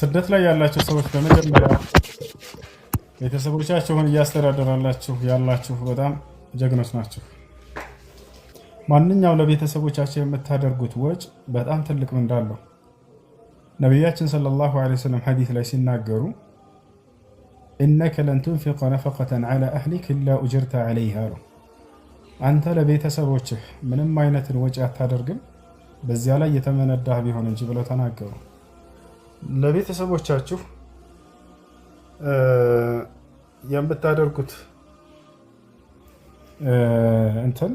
ስደት ላይ ያላችሁ ሰዎች በመጀመሪያ ቤተሰቦቻችሁን እያስተዳደራላችሁ ያላችሁ በጣም ጀግኖች ናችሁ። ማንኛው ለቤተሰቦቻችሁ የምታደርጉት ወጭ በጣም ትልቅ ምንዳ አለው። ነቢያችን ሰለላሁ ዐለይሂ ወሰለም ሐዲስ ላይ ሲናገሩ ኢነከ ለን ቱንፊቀ ነፈቀተን ዐላ አህሊክ ኢላ ኡጅርተ ዐለይሃ አሉ። አንተ ለቤተሰቦችህ ምንም አይነትን ወጪ አታደርግም በዚያ ላይ የተመነዳህ ቢሆን እንጂ ብለው ተናገሩ። ለቤተሰቦቻችሁ የምታደርጉት እንትን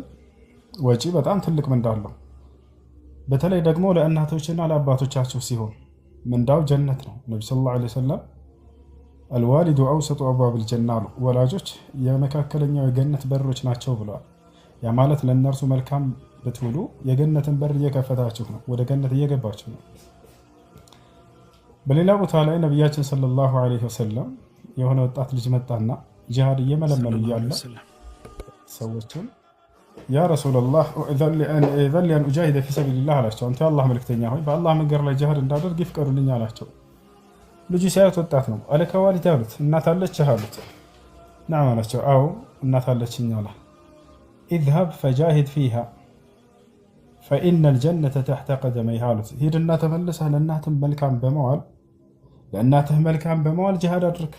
ወጪ በጣም ትልቅ ምንዳ አለው። በተለይ ደግሞ ለእናቶችና ለአባቶቻችሁ ሲሆን ምንዳው ጀነት ነው። ነቢ ሰለላሁ ዐለይሂ ወሰለም አልዋሊዱ አውሰጡ አብዋብል ጀና አሉ። ወላጆች የመካከለኛው የገነት በሮች ናቸው ብለዋል። ያ ማለት ለእነርሱ መልካም ብትውሉ የገነትን በር እየከፈታችሁ ነው፣ ወደ ገነት እየገባችሁ ነው። በሌላ ቦታ ላይ ነቢያችን ሰለላሁ ዐለይሂ ወሰለም የሆነ ወጣት ልጅ መጣና ጂሃድ እየመለመሉ እያለ ሰዎችን ያ ረሱለላህ ኢዘን ሊ አን ኡጃሂደ ፊ ሰቢሊላህ አላቸው። አንተ የአላህ መልክተኛ ሆይ በአላህ መንገድ ላይ ጂሃድ እንዳደርግ ይፍቀዱልኝ አላቸው። ልጁ ሲያዩት ወጣት ነው። አለከ ዋሊድ አሉት። እናት አለችህ አሉት። ነዓም አላቸው። አዎ እናት አለችኝ አለ። ኢዝሀብ ፈጃሂድ ፊሃ ፈኢነል ጀነተ ተሕተ ቀደመይሃ አሉት። ሂድና ተመልሰህ ለእናትህ መልካም በመዋል ጂሃድ አድርግ፣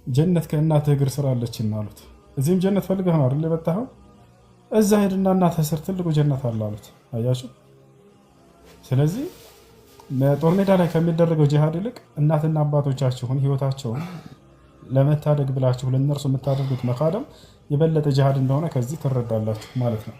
ጀነት ከእናትህ እግር ስር አለችና አሉት። እዚህም ጀነት ፈልገህ ነው አይደል የመጣኸው? እዛ ሂድና እናትህ ስር ትልቁ ጀነት አለ አሉት። አያችሁ። ስለዚህ በጦር ሜዳ ላይ ከሚደረገው ጂሃድ ይልቅ እናትና አባቶቻችሁን ህይወታቸውን ለመታደግ ብላችሁ ለእነርሱ የምታደርጉት መካደም የበለጠ ጂሃድ እንደሆነ ከዚህ ትረዳላችሁ ማለት ነው።